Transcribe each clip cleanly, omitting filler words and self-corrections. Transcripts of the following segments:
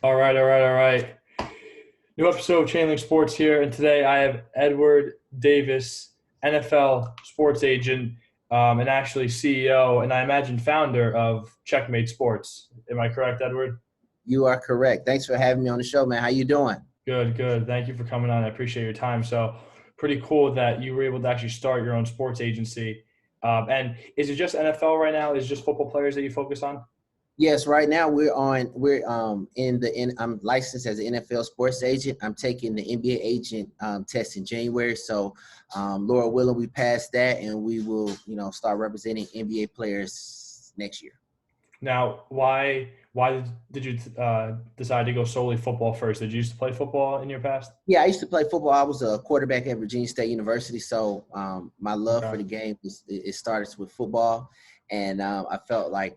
All right. New episode of Chainlink Sports here, and today I have Edward Davis, NFL sports agent, and actually CEO, and I imagine founder of Checkmate Sports. Am I correct, Edward? You are correct. Thanks for having me on the show, man. How you doing? Good, good. Thank you for coming on. I appreciate your time. So, pretty cool that you were able to actually start your own sports agency. And is it just NFL right now? Is it just football players that you focus on? Yes, right now I'm licensed as an NFL sports agent. I'm taking the NBA agent test in January. So Laura willing, we passed that and we will, start representing NBA players next year. Now, why did you decide to go solely football first? Did you used to play football in your past? Yeah, I used to play football. I was a quarterback at Virginia State University. So my love for Okay. the game it started with football. And I felt like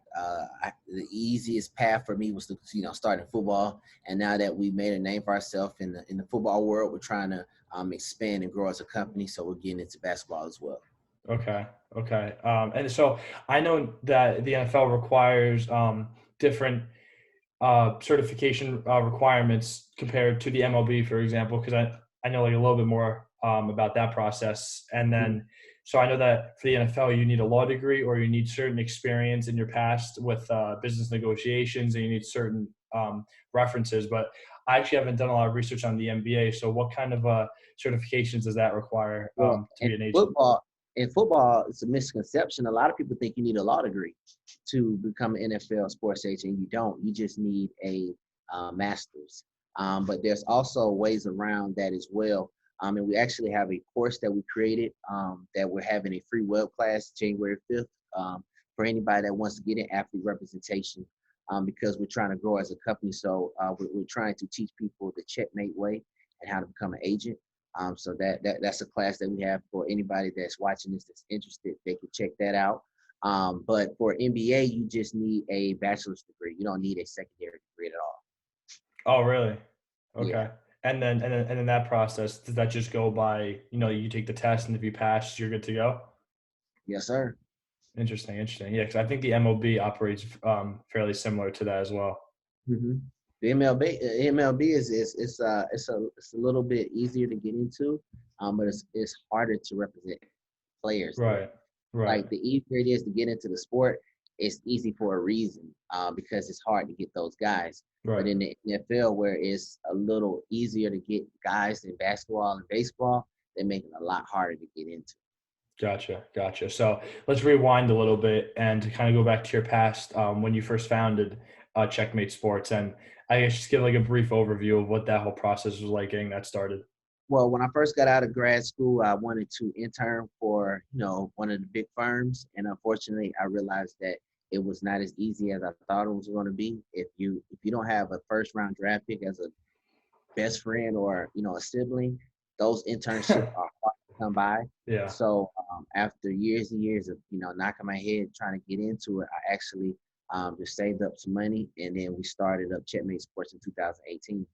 the easiest path for me was to, start in football. And now that we made a name for ourselves in the football world, we're trying to expand and grow as a company. So we're getting into basketball as well. Okay. Okay. And so I know that the NFL requires different certification requirements compared to the MLB, for example, because I know like a little bit more about that process. And then, so I know that for the NFL, you need a law degree or you need certain experience in your past with business negotiations, and you need certain references. But I actually haven't done a lot of research on the NBA. So what kind of certifications does that require Well, to be an agent? in football, it's a misconception. A lot of people think you need a law degree to become an NFL sports agent. You don't. You just need a master's. But there's also ways around that as well. And we actually have a course that we created that we're having a free web class January 5th for anybody that wants to get in athlete representation because we're trying to grow as a company. So we're trying to teach people the checkmate way and how to become an agent. So that's a class that we have for anybody that's watching this that's interested. They can check that out. But for NBA, you just need a bachelor's degree. You don't need a secondary degree at all. Oh, really? Yeah. Okay. And then that process, does that just go by, you take the test and if you pass, you're good to go? Yes, sir. Interesting. Yeah, because I think the MLB operates fairly similar to that as well. hmm The MLB it's a little bit easier to get into, but it's harder to represent players there. Right. Right. Like the easier it is to get into the sport, it's easy for a reason because it's hard to get those guys. But Right. in the NFL, where it's a little easier to get guys in basketball and baseball, they make it a lot harder to get into. Gotcha. So let's rewind a little bit and to kind of go back to your past when you first founded Checkmate Sports, and I guess just give like a brief overview of what that whole process was like getting that started. Well, when I first got out of grad school, I wanted to intern for, one of the big firms. And unfortunately, I realized that it was not as easy as I thought it was going to be. If you don't have a first round draft pick as a best friend or, a sibling, those internships are hard to come by. Yeah. So after years and years of, knocking my head trying to get into it, I actually just saved up some money and then we started up Checkmate Sports in 2018.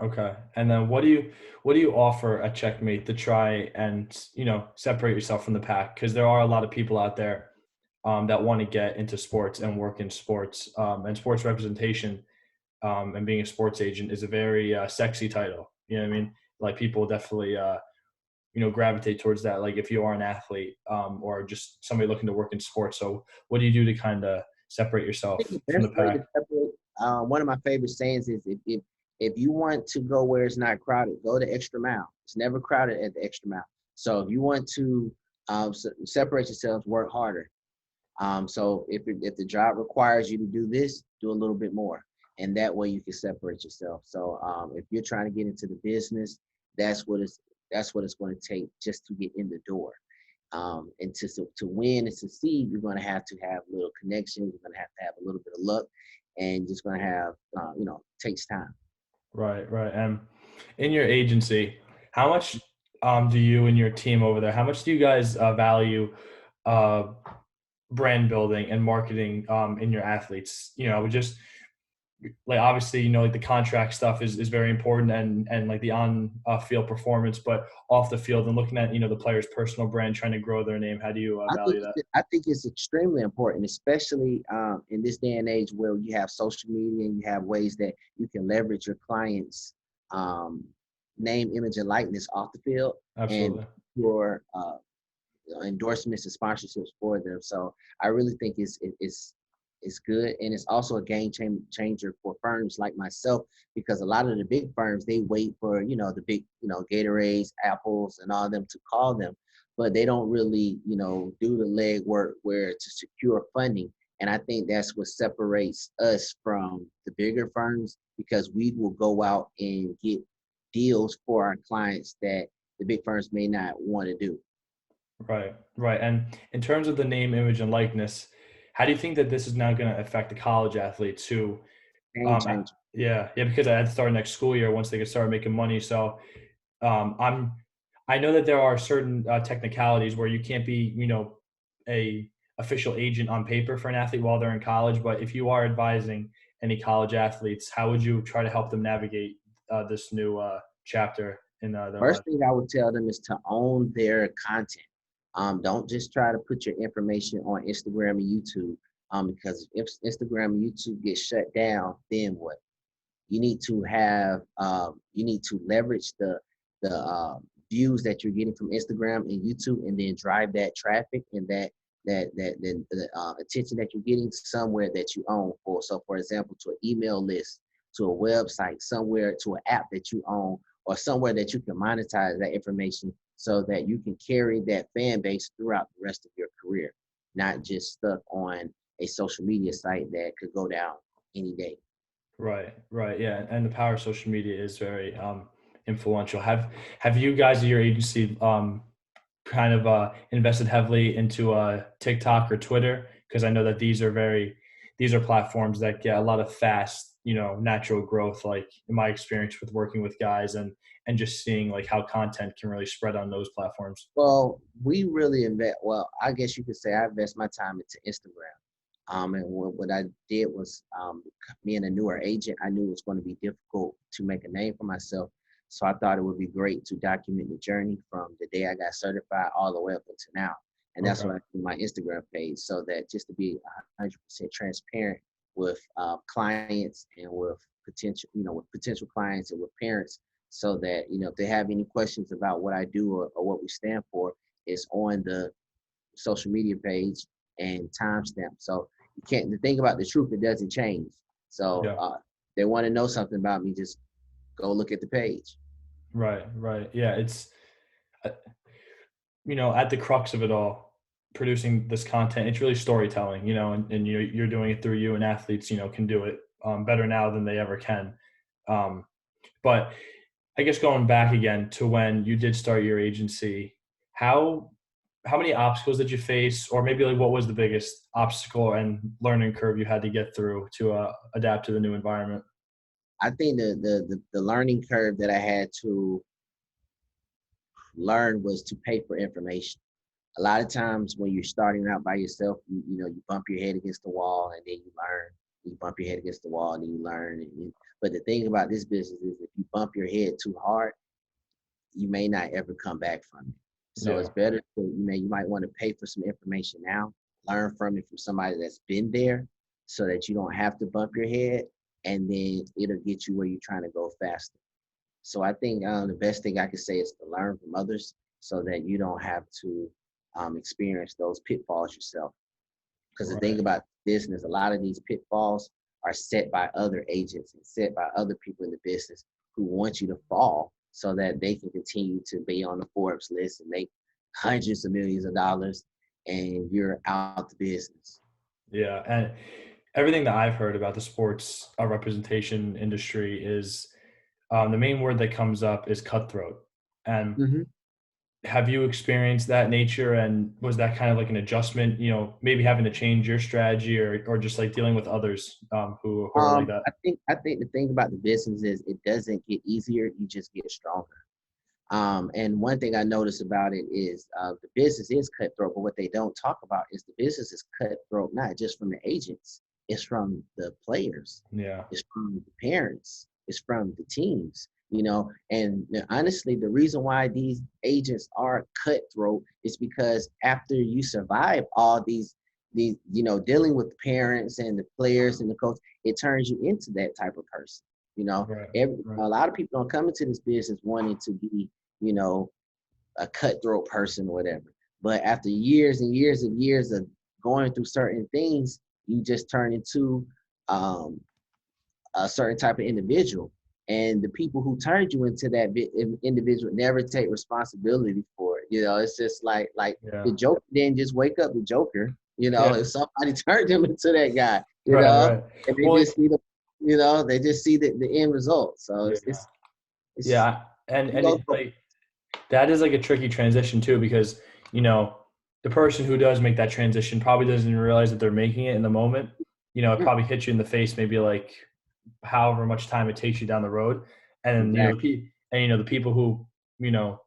Okay. And then what do you offer at Checkmate to try and, separate yourself from the pack? Because there are a lot of people out there that want to get into sports and work in sports, and sports representation, and being a sports agent is a very sexy title. You know what I mean? Like people definitely gravitate towards that. Like if you are an athlete, or just somebody looking to work in sports. So what do you do to kind of separate I think yourself the from the best way to pack? separate, one of my favorite sayings is if you want to go where it's not crowded, go the extra mile. It's never crowded at the extra mile. So if you want to separate yourselves, work harder. So if the job requires you to do this, do a little bit more, and that way you can separate yourself. So if you're trying to get into the business, that's what it's going to take just to get in the door. And to win and succeed, you're going to have a little connection. You're going to have a little bit of luck, and just going to have takes time. Right. And in your agency, how much do you and your team over there? How much do you guys value uh, brand building and marketing in your athletes? Just like obviously like the contract stuff is very important, and like the on field performance, but off the field and looking at the player's personal brand, trying to grow their name. How do you value that? I think it's extremely important, especially in this day and age where you have social media and you have ways that you can leverage your clients' um, name, image, and likeness off the field and Absolutely. your endorsements and sponsorships for them. So I really think it's good, and it's also a changer for firms like myself, because a lot of the big firms, they wait for the big Gatorades, Apples, and all of them to call them, but they don't really do the legwork where to secure funding. And I think that's what separates us from the bigger firms, because we will go out and get deals for our clients that the big firms may not want to do. Right, right. And in terms of the name, image, and likeness, how do you think that this is now going to affect the college athletes who, Game changer. yeah, yeah, because I had to start next school year once they could start making money. So I'm I know that there are certain technicalities where you can't be, a official agent on paper for an athlete while they're in college. But if you are advising any college athletes, how would you try to help them navigate this new chapter in their life? First thing I would tell them is to own their content. Don't just try to put your information on Instagram and YouTube, because if Instagram and YouTube get shut down, then what? You need to leverage the views that you're getting from Instagram and YouTube, and then drive that traffic and the attention that you're getting somewhere that you own. For example, to an email list, to a website, somewhere, to an app that you own, or somewhere that you can monetize that information so that you can carry that fan base throughout the rest of your career, not just stuck on a social media site that could go down any day. Right, right, yeah, and the power of social media is very influential. Have you guys at your agency kind of invested heavily into TikTok or Twitter? Because I know that these are platforms that get a lot of fast, natural growth. Like in my experience with working with guys and just seeing like how content can really spread on those platforms. Well, we really invest. Well, I guess you could say I invest my time into Instagram. And what I did was, being a newer agent, I knew it was going to be difficult to make a name for myself. So I thought it would be great to document the journey from the day I got certified all the way up until now. And that's Okay. what I do my Instagram page, so that just to be 100% transparent with clients and with potential clients and with parents, so that if they have any questions about what I do, or what we stand for, is on the social media page and timestamp. So you can't. The thing about the truth, it doesn't change. So Yeah. they want to know something about me, just go look at the page. Right. Right. Yeah. It's uh, at the crux of it all, producing this content, it's really storytelling, and you're doing it through you, and athletes, can do it better now than they ever can. Um, but I guess going back again to when you did start your agency, how how many obstacles did you face, or maybe like what was the biggest obstacle and learning curve you had to get through to adapt to the new environment? I think the learning curve that I had to learn was to pay for information. A lot of times when you're starting out by yourself, you bump your head against the wall and then you learn. You bump your head against the wall and then you learn. But the thing about this business is, if you bump your head too hard, you may not ever come back from it. So it's Yeah. better to, you might want to pay for some information now, learn from it from somebody that's been there, so that you don't have to bump your head, and then it'll get you where you're trying to go faster. So I think the best thing I could say is to learn from others, so that you don't have to experience those pitfalls yourself. Because the thing Right. about business, a lot of these pitfalls are set by other agents and set by other people in the business, who want you to fall so that they can continue to be on the Forbes list and make hundreds of millions of dollars, and you're out the business. Yeah. And everything that I've heard about the sports representation industry is the main word that comes up is cutthroat. And hmm have you experienced that nature, and was that kind of like an adjustment, maybe having to change your strategy, or just like dealing with others who are like that? I think the thing about the business is, it doesn't get easier; you just get stronger. And one thing I notice about it is, the business is cutthroat, but what they don't talk about is the business is cutthroat not just from the agents. It's from the players. Yeah. It's from the parents. It's from the teams. And honestly, the reason why these agents are cutthroat is because after you survive all these dealing with the parents and the players and the coach, it turns you into that type of person. You know, Right. a Right. lot of people don't come into this business wanting to be, you know, a cutthroat person or whatever. But after years and years and years of going through certain things, you just turn into um, a certain type of individual. And the people who turned you into that individual never take responsibility for it. It's just like the Yeah. Joker didn't just wake up the Joker. Yeah. If somebody turned him into that guy, Right. Right. and they Well, just see they just see the end result. So yeah. it's Yeah. you And go it, through. like that is like a tricky transition too, because you know the person who does make that transition probably doesn't even realize that they're making it in the moment. It Mm, probably hits you in the face, maybe like however much time it takes you down the road, and exactly. the people who you know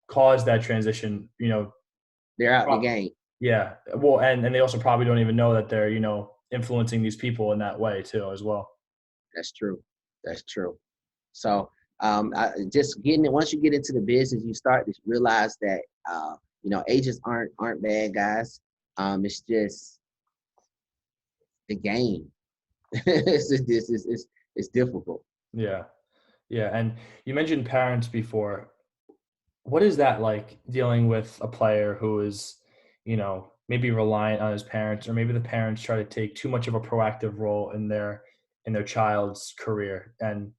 cause that transition, They're out the pro- game. yeah, well, and they also probably don't even know that they're influencing these people in that way too as well. That's true. That's true. So just getting it once you get into the business, you start to realize that agents aren't bad guys. It's just the game. It's difficult. Yeah, yeah, and you mentioned parents before. What is that like dealing with a player who is, maybe reliant on his parents, or maybe the parents try to take too much of a proactive role in their child's career, and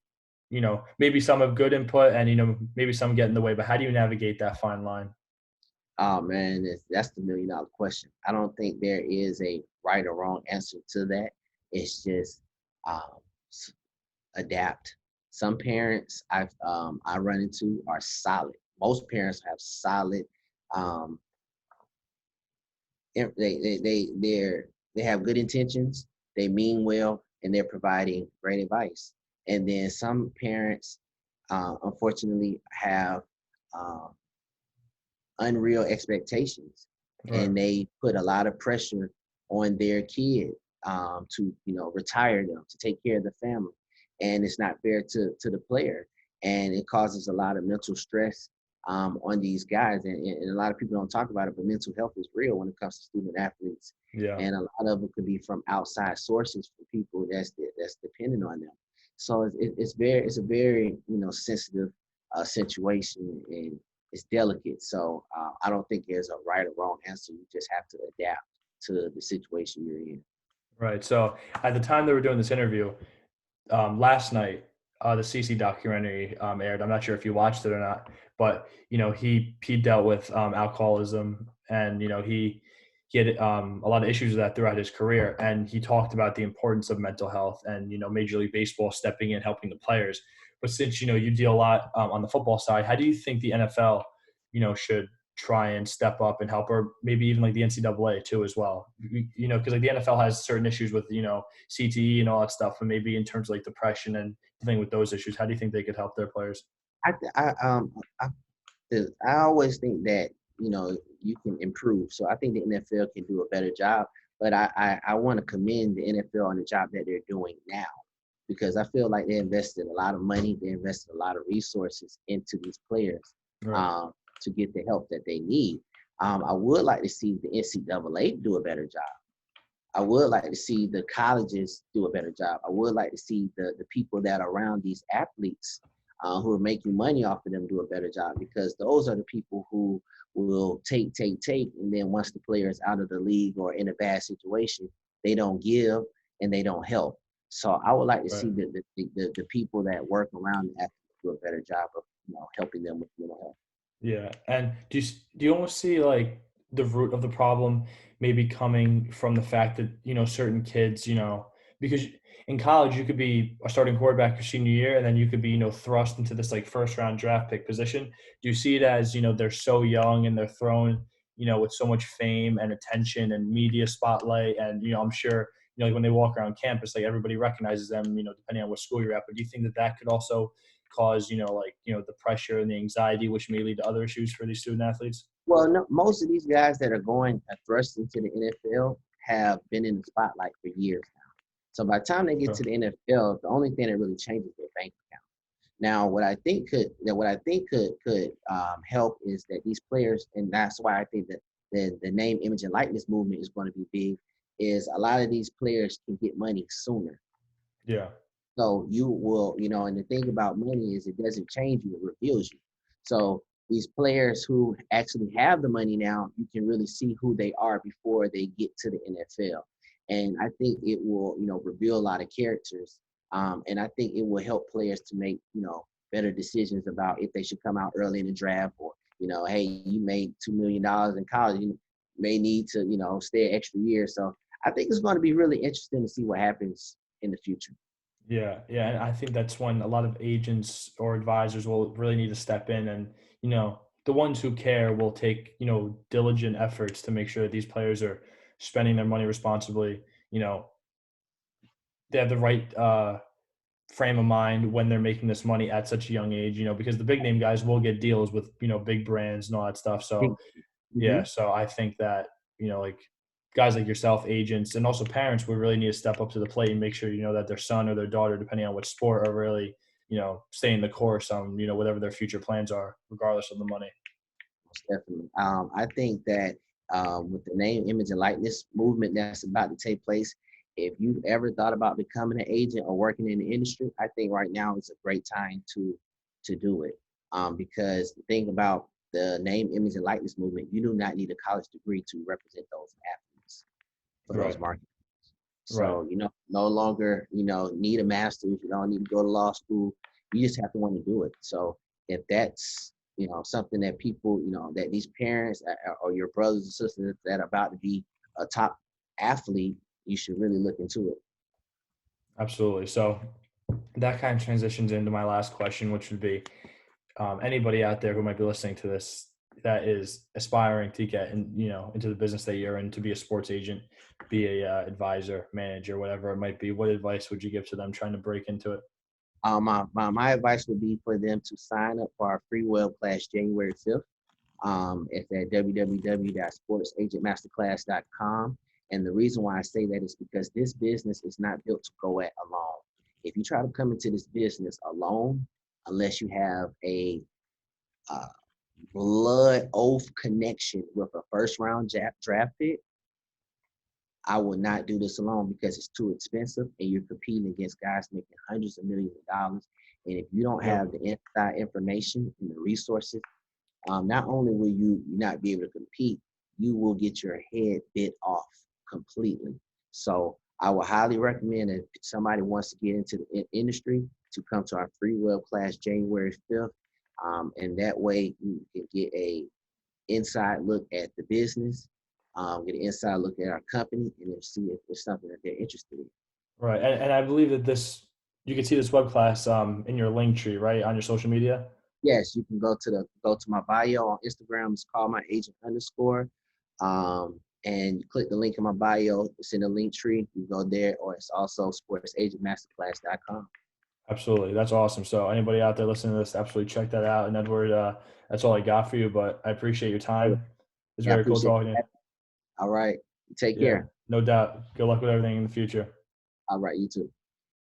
maybe some have good input, and maybe some get in the way. But how do you navigate that fine line? Oh man, that's the $1 million question. I don't think there is a right or wrong answer to that. It's just um, adapt. Some parents I run into are solid. Most parents have solid. Um, they have good intentions. They mean well, and they're providing great advice. And then some parents, unfortunately, have uh, unreal expectations, Right, and they put a lot of pressure on their kid to retire them, to take care of the family, and it's not fair to the player, and it causes a lot of mental stress on these guys, and a lot of people don't talk about it, but mental health is real when it comes to student athletes, yeah, and a lot of it could be from outside sources for people that's dependent on them. So it's a very sensitive situation, and it's delicate. So I don't think there's a right or wrong answer. You just have to adapt to the situation you're in. right. So at the time they were doing this interview, last night, the CC documentary aired. I'm not sure if you watched it or not, but he dealt with alcoholism, and he had a lot of issues with that throughout his career, and he talked about the importance of mental health, and Major League Baseball stepping in, helping the players. But since you deal a lot on the football side, how do you think the NFL should try and step up and help, or maybe even like the NCAA too as well? Because like the NFL has certain issues with CTE and all that stuff, and maybe in terms of like depression and dealing with those issues, how do you think they could help their players? I th- I, I always think that you can improve. So I think the NFL can do a better job. But I want to commend the NFL on the job that they're doing now, because I feel like they invested a lot of money, they invested a lot of resources into these players Right, um, to get the help that they need. I would like to see the NCAA do a better job. I would like to see the colleges do a better job. I would like to see the people that are around these athletes who are making money off of them do a better job, because those are the people who will take, and then once the player is out of the league or in a bad situation, they don't give and they don't help. So I would like to right. see the people that work around the athletes do a better job of helping them with mental health. Yeah, and do you almost see like the root of the problem maybe coming from the fact that certain kids, because in college you could be a starting quarterback your senior year, and then you could be thrust into this like first round draft pick position. Do you see it as they're so young and they're thrown with so much fame and attention and media spotlight, and I'm sure like when they walk around campus, like everybody recognizes them, depending on what school you're at. But do you think that that could also cause the pressure and the anxiety, which may lead to other issues for these student athletes? Well, no, most of these guys that are going thrust into the NFL have been in the spotlight for years. So by the time they get Sure. to the NFL, the only thing that really changes is their bank account. Now, what I think could help is that these players, and that's why I think that the name, image, and likeness movement is going to be big. Is a lot of these players can get money sooner. Yeah. So you will, and the thing about money is it doesn't change you, it reveals you. So these players who actually have the money now, you can really see who they are before they get to the NFL. And I think it will, reveal a lot of characters. And I think it will help players to make, better decisions about if they should come out early in the draft or, hey, you made $2 million in college, you may need to, stay an extra year. So I think it's going to be really interesting to see what happens in the future. Yeah, yeah, and I think that's when a lot of agents or advisors will really need to step in, and the ones who care will take diligent efforts to make sure that these players are spending their money responsibly. You know, they have the right frame of mind when they're making this money at such a young age. Because the big name guys will get deals with big brands and all that stuff. So Mm-hmm. yeah, so I think that, like guys like yourself, agents, and also parents would really need to step up to the plate and make sure, that their son or their daughter, depending on which sport, are really, staying the course on, whatever their future plans are, regardless of the money. Most definitely. I think that with the name, image, and likeness movement that's about to take place, if you've ever thought about becoming an agent or working in the industry, I think right now is a great time to do it. Because the thing about the name, image, and likeness movement, you do not need a college degree to represent those athletes for those Right. markets. Right. So, no longer, need a master's, you don't need to go to law school. You just have to want to do it. So if that's, something that people, that these parents or your brothers and sisters that are about to be a top athlete, you should really look into it. Absolutely. So that kind of transitions into my last question, which would be, anybody out there who might be listening to this that is aspiring to get into the business that you're in, to be a sports agent, be a advisor, manager, whatever it might be, what advice would you give to them trying to break into it? My advice would be for them to sign up for our free web class January 5th. It's at www.sportsagentmasterclass.com. And the reason why I say that is because this business is not built to go at alone. If you try to come into this business alone, unless you have a uh, blood oath connection with a first round draft pick, I will not do this alone because it's too expensive and you're competing against guys making hundreds of millions of dollars. And if you don't Yep. have the inside information and the resources, not only will you not be able to compete, you will get your head bit off completely. So I would highly recommend if somebody wants to get into the industry to come to our free web class January 5th. And that way you can get a inside look at the business, get an inside look at our company, and then see if there's something that they're interested in. Right. And I believe that you can see this web class in your link tree, right, on your social media. Yes, you can go to my bio on Instagram. It's called my agent underscore. And you click the link in my bio. It's in the link tree. You go there, or it's also sportsagentmasterclass.com. Absolutely. That's awesome. So anybody out there listening to this, absolutely check that out. And Edward, that's all I got for you, but I appreciate your time. It's Yeah, I very cool appreciate talking to you. that. All right. Take Yeah, care. no doubt. Good luck with everything in the future. All right, you too.